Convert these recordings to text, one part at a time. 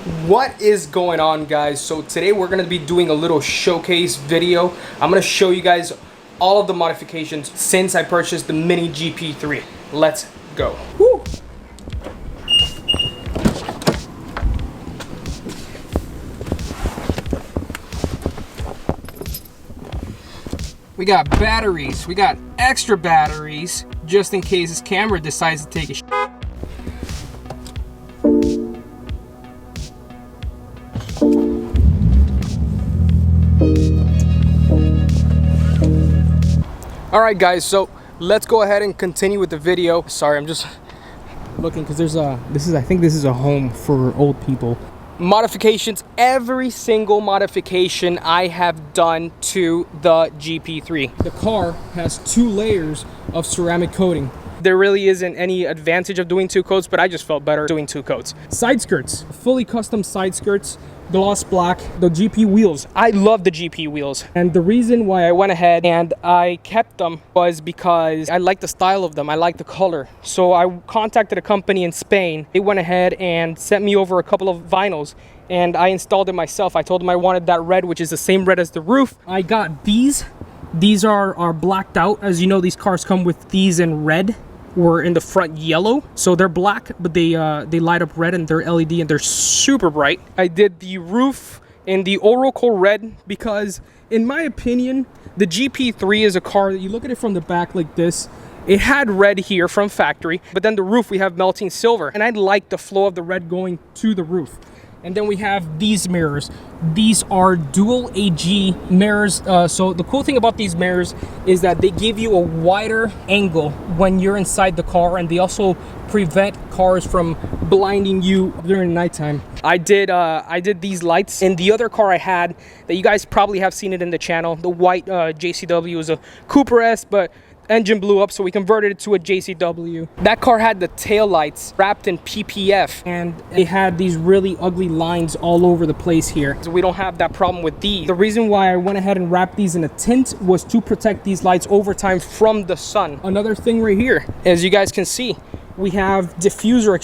What is going on, guys? So today we're going to be doing a little showcase video. I'm going to show you guys all of the modifications since I purchased the MINI GP3. Let's go. Woo! We got batteries. We got extra batteries just in case this camera decides to take a shit. All right, guys, so let's go ahead and continue with the video. Sorry, I'm just looking because there's a, I think this is a home for old people. Modifications, every single modification I have done to the GP3. The car has 2 layers of ceramic coating. There really isn't any advantage of doing 2 coats, but I just felt better doing 2 coats. Side skirts, fully custom side skirts, gloss black. The GP wheels, I love the GP wheels, and the reason why I went ahead and I kept them was because I like the style of them. I like the color. So I contacted a company in Spain. They went ahead and sent me over a couple of vinyls and I installed it myself. I told them I wanted that red, which is the same red as the roof. I got these are blacked out. As you know, these cars come with these in red. Were in the front yellow, so they're black, but they light up red and they're LED and they're super bright. I did the roof in the Oracle red because, in my opinion, the GP3 is a car that you look at it from the back like this. It had red here from factory, but then the roof we have melting silver, and I like the flow of the red going to the roof. And then we have these mirrors. These are dual AG mirrors. So the cool thing about these mirrors is that they give you a wider angle when you're inside the car, and they also prevent cars from blinding you during nighttime. I did these lights in the other car I had that you guys probably have seen it in the channel. The white JCW is a Cooper S, but engine blew up, so we converted it to a JCW. That car had the tail lights wrapped in PPF, and it had these really ugly lines all over the place here. So we don't have that problem with these. The reason why I went ahead and wrapped these in a tint was to protect these lights over time from the sun. Another thing right here, as you guys can see, we have diffuser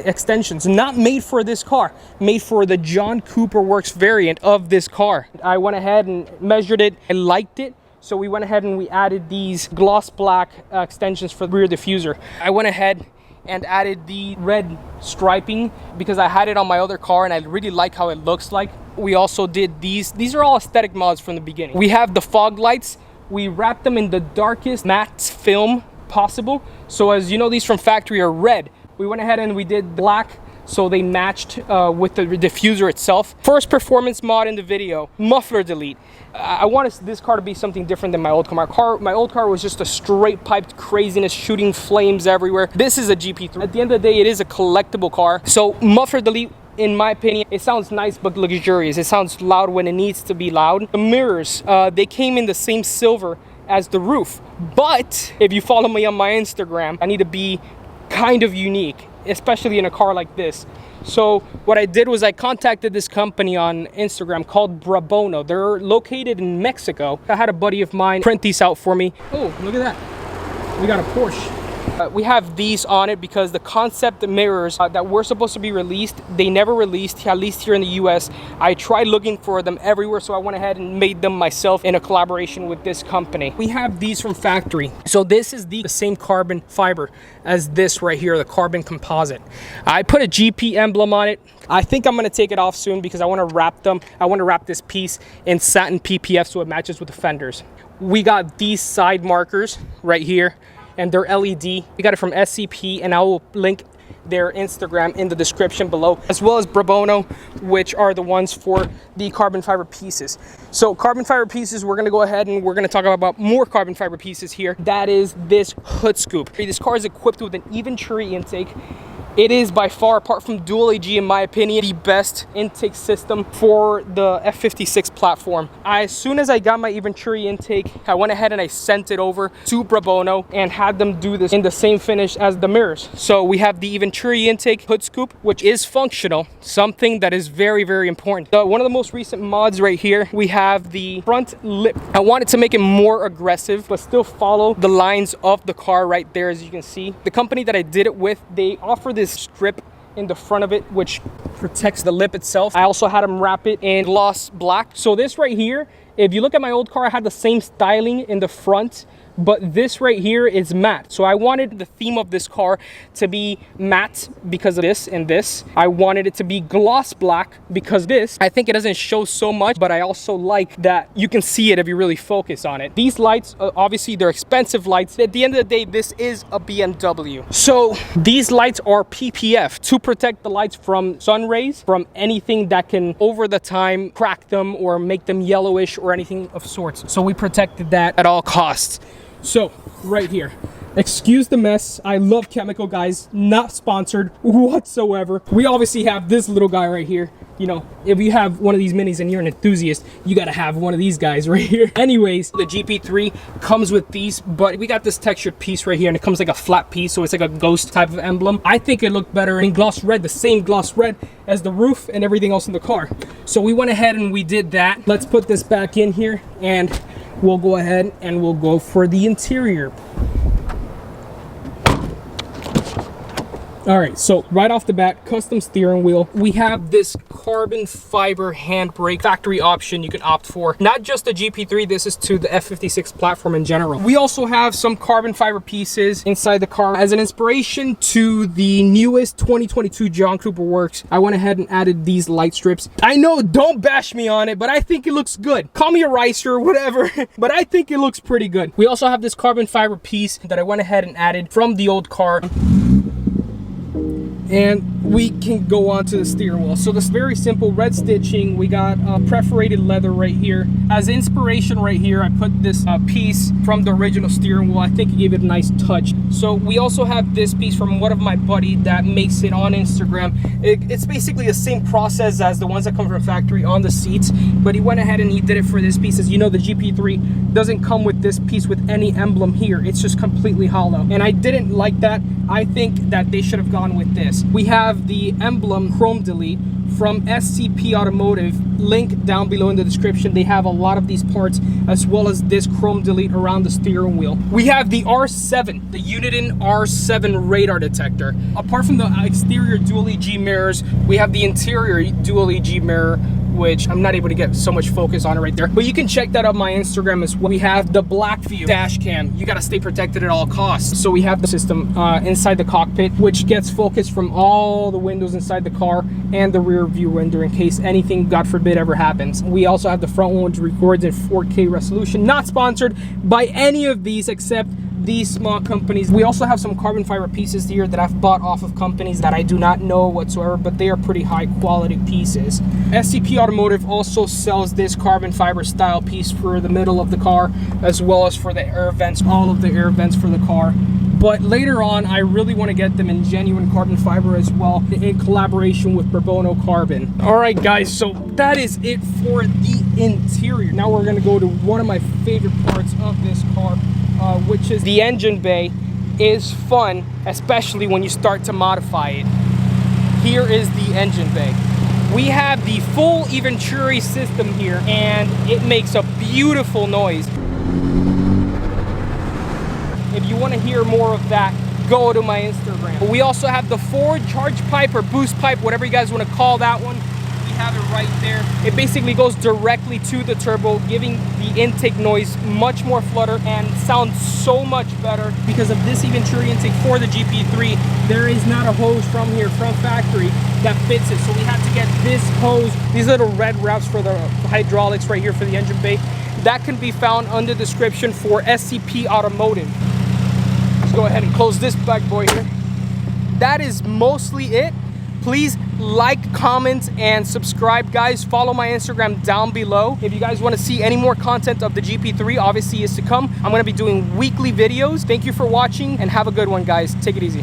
extensions, not made for this car, made for the John Cooper Works variant of this car. I went ahead and measured it. I liked it. So we went ahead and we added these gloss black extensions for the rear diffuser. I went ahead and added the red striping because I had it on my other car and I really like how it looks like. We also did these. These are all aesthetic mods from the beginning. We have the fog lights. We wrapped them in the darkest matte film possible. So as you know, these from factory are red. We went ahead and we did black, so they matched with the diffuser itself. First performance mod in the video, Muffler Delete. I wanted this car to be something different than my old car. My old car was just a straight piped craziness, shooting flames everywhere. This is a GP3. At the end of the day, it is a collectible car. So Muffler Delete, in my opinion, it sounds nice but luxurious. It sounds loud when it needs to be loud. The mirrors, they came in the same silver as the roof. But if you follow me on my Instagram, I need to be kind of unique, especially in a car like this. So what I did was I contacted this company on Instagram called Brabono. They're located in Mexico. I had a buddy of mine print these out for me. Oh, look at that. We got a Porsche. We have these on it because the concept mirrors that were supposed to be released, they never released, at least here in the US. I tried looking for them everywhere, so I went ahead and made them myself in a collaboration with this company. We have these from factory. So this is the same carbon fiber as this right here, the carbon composite. I put a GP emblem on it. I think I'm gonna take it off soon because I wanna wrap them. I wanna wrap this piece in satin PPF so it matches with the fenders. We got these side markers right here, and they're LED. We got it from SCP, and I will link their Instagram in the description below, as well as Brabono, which are the ones for the carbon fiber pieces. So carbon fiber pieces, we're gonna go ahead and we're gonna talk about more carbon fiber pieces here. That is this hood scoop. This car is equipped with an Venturi intake. It is by far, apart from dual AG, in my opinion, the best intake system for the F56 platform. As soon as I got my Venturi intake, I went ahead and I sent it over to Brabono and had them do this in the same finish as the mirrors. So we have the Venturi intake hood scoop, which is functional, something that is very, very important. One of the most recent mods right here, we have the front lip. I wanted to make it more aggressive, but still follow the lines of the car right there, as you can see. The company that I did it with, they offer this strip in the front of it, which protects the lip itself. I also had them wrap it in gloss black. So this right here, if you look at my old car, I had the same styling in the front, but this right here is matte. So I wanted the theme of this car to be matte because of this and this. I wanted it to be gloss black because this, I think it doesn't show so much, but I also like that you can see it if you really focus on it. These lights, obviously they're expensive lights. At the end of the day, this is a BMW. So these lights are PPF to protect the lights from sun rays, from anything that can over the time crack them or make them yellowish or anything of sorts. So we protected that at all costs. So right here, excuse the mess. I love Chemical, guys, not sponsored whatsoever. We obviously have this little guy right here. You know, if you have one of these minis and you're an enthusiast, you gotta have one of these guys right here. Anyways, the GP3 comes with these, but we got this textured piece right here, and it comes like a flat piece, so it's like a ghost type of emblem. I think it looked better in gloss red, the same gloss red as the roof and everything else in the car. So we went ahead and we did that. Let's put this back in here, and we'll go ahead and we'll go for the interior. All right, so right off the bat, custom steering wheel. We have this carbon fiber handbrake factory option you can opt for. Not just the GP3, this is to the F56 platform in general. We also have some carbon fiber pieces inside the car. As an inspiration to the newest 2022 John Cooper Works, I went ahead and added these light strips. I know, don't bash me on it, but I think it looks good. Call me a ricer or whatever, but I think it looks pretty good. We also have this carbon fiber piece that I went ahead and added from the old car. And we can go on to the steering wheel. So this very simple red stitching. We got perforated leather right here. As inspiration right here, I put this piece from the original steering wheel. I think it gave it a nice touch. So we also have this piece from one of my buddy that makes it on Instagram. It's basically the same process as the ones that come from factory on the seats, but he went ahead and he did it for this piece. As you know, the GP3 doesn't come with this piece with any emblem here. It's just completely hollow. And I didn't like that. I think that they should have gone with this. We have the Emblem Chrome Delete from SCP Automotive. Link down below in the description. They have a lot of these parts, as well as this Chrome Delete around the steering wheel. We have the R7, the Uniden R7 radar detector. Apart from the exterior dual EG mirrors, we have the interior dual EG mirror, which I'm not able to get so much focus on it right there, but you can check that on my Instagram as well. We have the Blackvue Dash Cam. You got to stay protected at all costs. So we have the system inside the cockpit, which gets focus from all the windows inside the car and the rear view window in case anything, God forbid, ever happens. We also have the front one, which records in 4K resolution. Not sponsored by any of these except these small companies. We also have some carbon fiber pieces here that I've bought off of companies that I do not know whatsoever, but they are pretty high quality pieces. SCP Automotive also sells this carbon fiber style piece for the middle of the car, as well as for the air vents, all of the air vents for the car. But later on, I really want to get them in genuine carbon fiber as well, in collaboration with Bono Carbon. All right, guys, so that is it for the interior. Now we're going to go to one of my favorite parts of this car, which is the engine bay. Is fun, especially when you start to modify it. Here is the engine bay. We have the full Venturi system here, and it makes a beautiful noise. If you want to hear more of that, go to my Instagram. We also have the forward charge pipe or boost pipe, whatever you guys want to call that one. We have it right there. It basically goes directly to the turbo, giving the intake noise much more flutter and sounds so much better. Because of this Venturi intake for the GP3, there is not a hose from here, from factory, that fits it. So we had to get this hose, these little red wraps for the hydraulics right here for the engine bay. That can be found under the description for SCP Automotive. Let's go ahead and close this bad boy here. That is mostly it. Please like, comment, and subscribe, guys. Follow my Instagram down below. If you guys want to see any more content of the GP3, obviously is to come. I'm going to be doing weekly videos. Thank you for watching, and have a good one, guys. Take it easy.